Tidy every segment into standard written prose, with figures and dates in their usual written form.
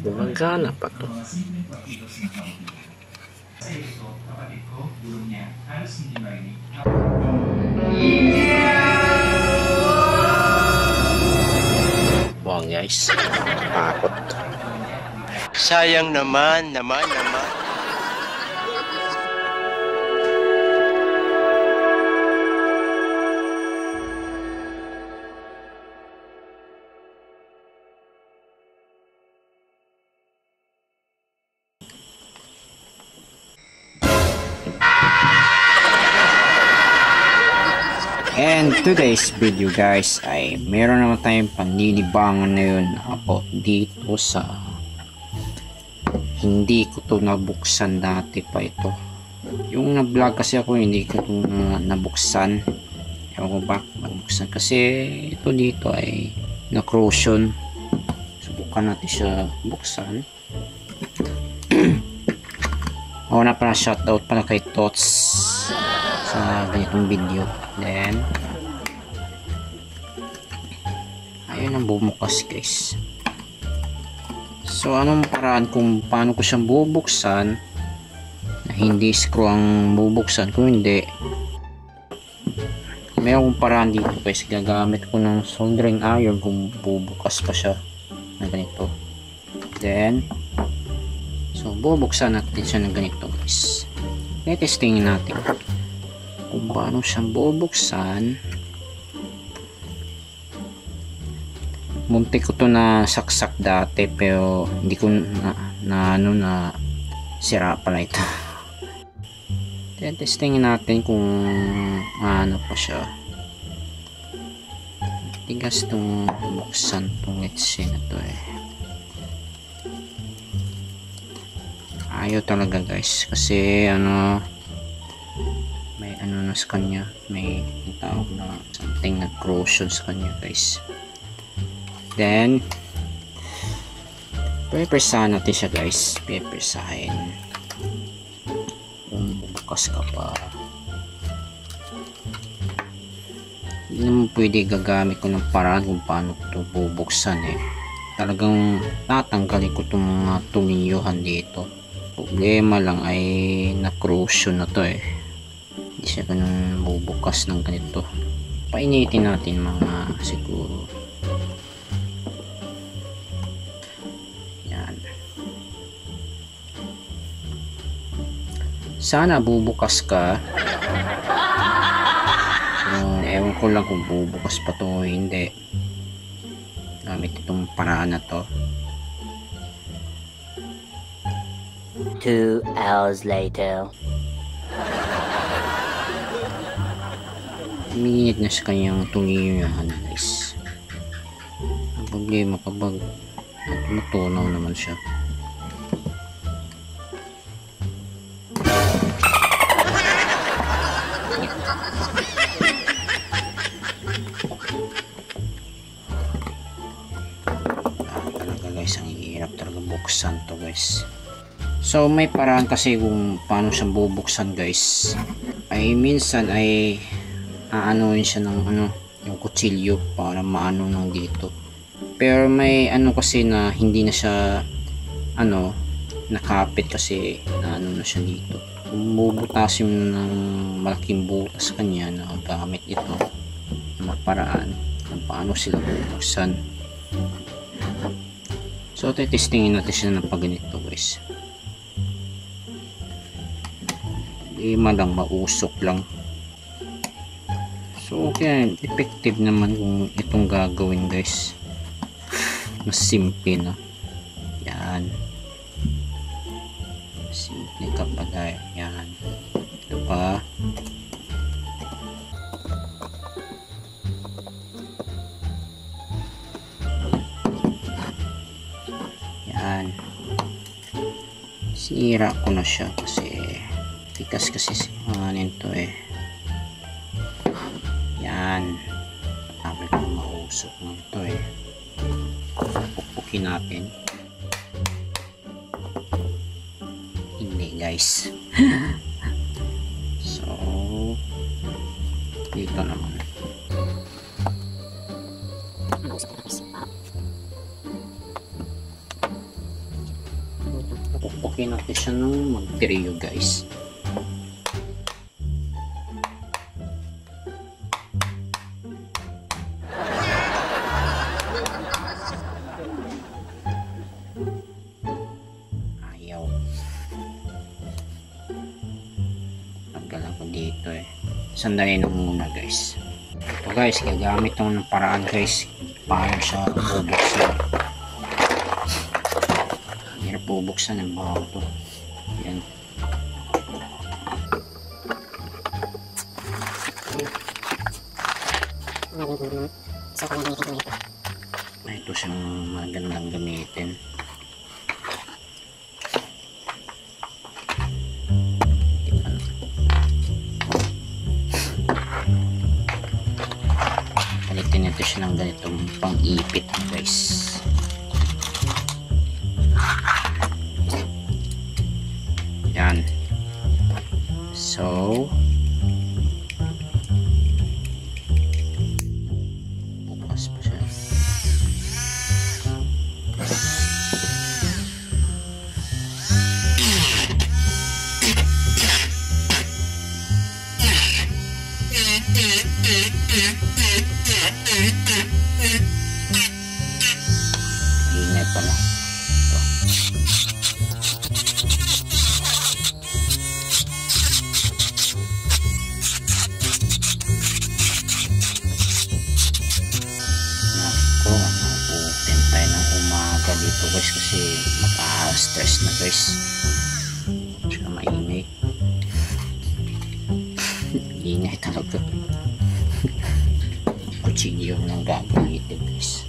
Gumagana pa to. Wow guys, takot. Sayang naman. And today's video guys ay meron naman tayong panlilibangan na yun about dito sa hindi ko to nabuksan dati pa ito. Yung na-vlog kasi ako hindi ko to nabuksan. Ewan ko ba nabuksan kasi ito dito ay na-corrosion. Subukan natin siya buksan. Na pala, shoutout pala kay Tots sa ganitong video. Then ayun ang bumukas guys. So anong paraan kung paano ko siyang bubuksan na hindi screw ang bubuksan? Kung hindi, may akong paraan dito guys. Gagamit ko ng soldering iron kung bubukas pa siya na ganito. Then so bubuksan natin siya ng ganito guys. Testingin natin kung paano siyang bubuksan. Muntik ko to na saksak dati pero hindi ko na sira pala ito. Then testingin natin kung ano pa siya. Tigas tong buksan tong etsi na to eh. Ayaw talaga guys kasi may na sa kanya, may tawag na something na corrosion sa kanya guys. Then pepersahan natin siya guys. Pepersahin kung bukas ka pa. Hindi naman pwede gagamit ko ng paraan kung paano ito bubuksan eh. Talagang tatanggalin ko itong mga tulinyohan dito. Problema lang ay na corrosion na to eh. Hindi siya ganun bubukas ng ganito. Painitin natin mga siguro. Yan. Sana bubukas ka. Ewan ko lang kung bubukas pa to o hindi. Gamit itong paraan na to. 2 hours later. Umiinit na sa kanyang tulinyohan guys. Ang problema kapag matunaw naman siya. Talaga guys, ang hirap talaga buksan to guys. So may paraan kasi kung paano siyang bubuksan guys. Ay minsan ay aanoin siya ng yung kutsilyo para maano nang dito. Pero may kasi na hindi na siya nakapit kasi na na siya dito. Kung bubutasin mo ng malaking butas kanya na gamit ito na paraan kung paano sila bubuksan. So testingin natin siya ng pagganito guys. Madang mausok lang. So okay, effective naman kung itong gagawin guys. Mas simple na. Yan. Simple kapag yan. Ito pa. Yan. Sira ko na siya kasi tikas kasi nito eh. Yan. Sabi ko mausok na ito eh. Pupukin natin. Hindi guys. So dito naman. papasukin natin siya nung mag-trio guys. Ayaw. Naggalang ko dito eh. Sandali na muna guys. Ito guys, gagamit ko ng paraan guys. Paano siya bubuksan. Hirap bubuksan ng bago to. Yan. Ito siyang magandang gamitin. Palitin natin siya ng ganitong pang-ipit guys. Yan. So bukas pa siya. Ingay pala. Ito. Nako, open tayo ng umaga dito guys kasi maka-stress na guys. Tsaka maingay. Ingay talaga. Kutsilyo lang gagamitin guys.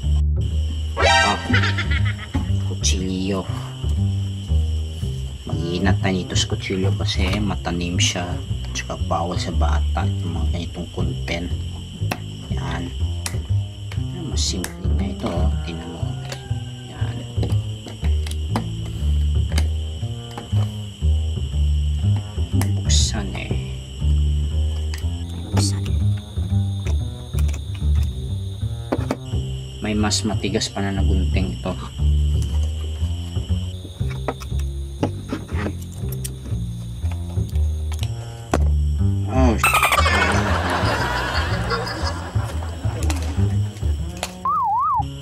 Kutsilyo. Mag-iinat na nito sa kutsilyo kasi matanim siya. Tsaka bawal sa bata yung mga ganitong content. Yan. Mas simple na ito. Tingnan mo. Yan. Buksan eh. Buksan. May mas matigas pa na nagunting ito. Oh,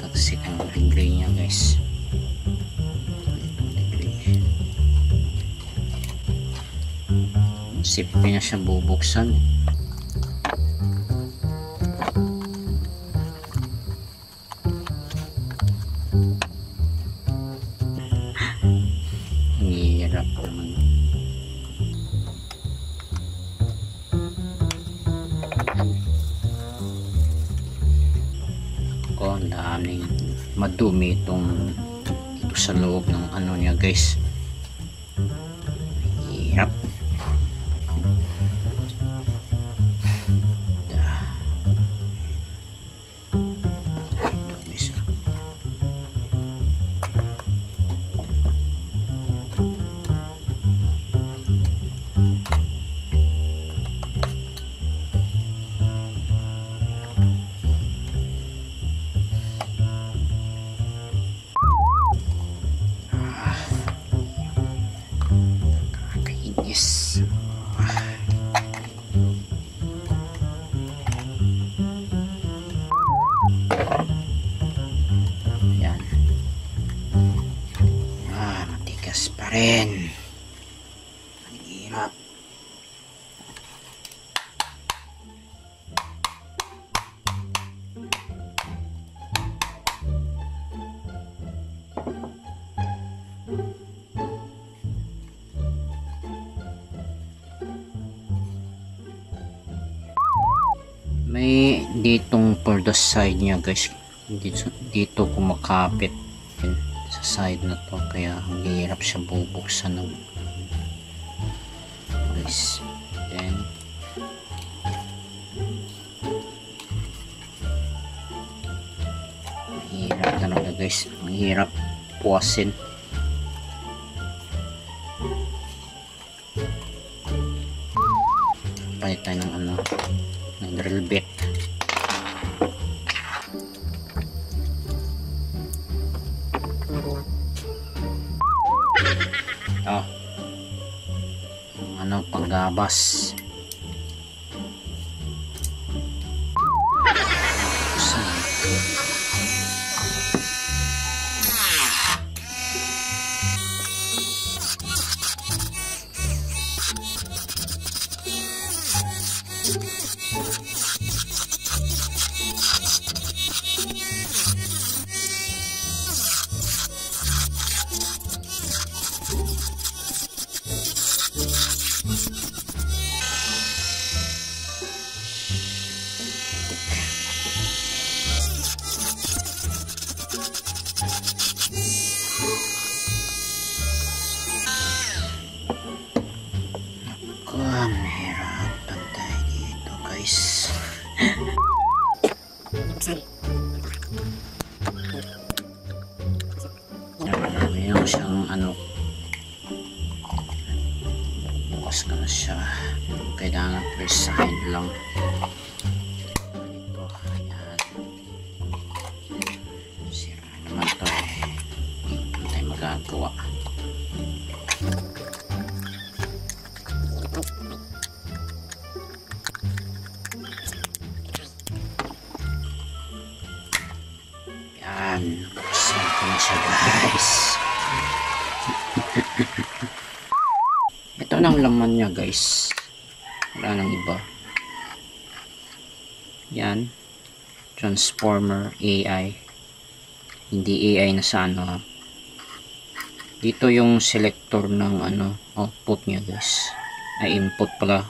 taksik ang degree niya guys. Sipin na siya bubuksan. Hirap naman. Ako, ang daming madumi itong ito sa loob ng ano niya guys. Hirap. Yes. Yan. Matigas pa rin. Ang hirap. May ditong for the side niya guys, dito kumakapit din sa side na to, kaya ang hirap siya bubuksan ng guys. Then hirap talaga guys, ang hirap puwasin. Palit tayo ng ano, ng drill bit. ito ano, panggabas. Mahirapan tayo dito guys. Mayroon siyang ano, bukas ka na siya, kailangan presahin lang ito. Ayan, sira naman to hindi tayo magagawa. Yan, buksan ko na siya guys. Ito nang laman niya guys, wala nang iba. Yan, transformer AI, hindi AI na sa ano ha. Dito yung selector ng ano, output niya guys, ay input pala,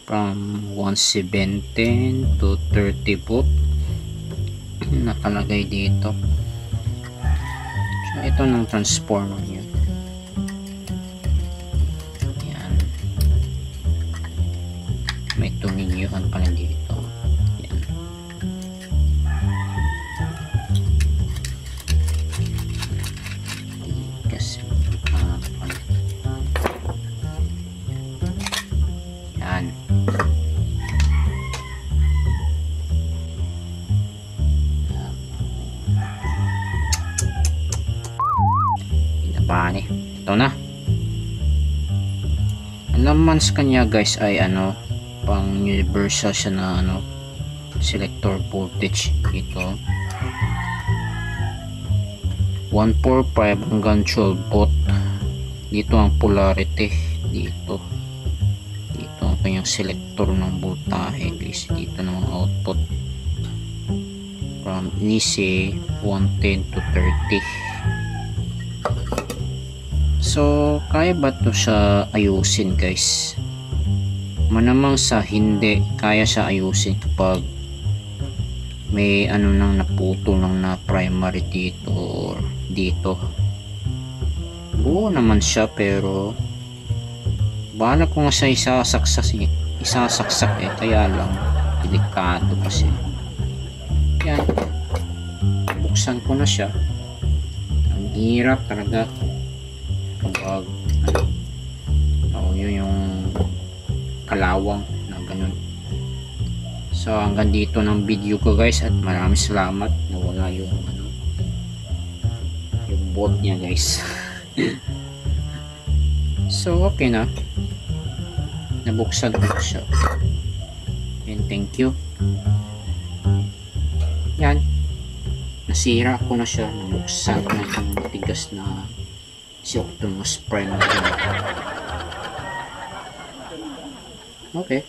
from 117 to 30 volt nakalagay dito. So ito ng transformer niya. Yan, may tuminyuhan pala dito. Yan, kasi yan. Pane, ito na. Ang laman sa kanya guys ay ano, pang universal siya na ano, selector voltage dito, 145 hanggang 12 volt. Dito ang polarity, dito ang kanyang selector ng voltahe guys. Dito ng output from DC 110 to 30. So, kaya ba ito siya ayusin guys? Manamang sa hindi kaya siya ayusin kapag may ano nang naputo lang na primary dito or dito. Buo naman siya pero bahala ko nga siya isasaksak eh, kaya lang delikado kasi. Yan, buksan ko na siya. Ang hirap talaga kapag yun yung kalawang na ganun. So hanggang dito ng video ko guys, at maraming salamat. Nawala yung ano, yung bolt niya guys. So okay na, nabuksan ko siya and thank you. Yan, nasira ko na siya, nabuksan ko na itong matigas na si Optimus Prime. Okay.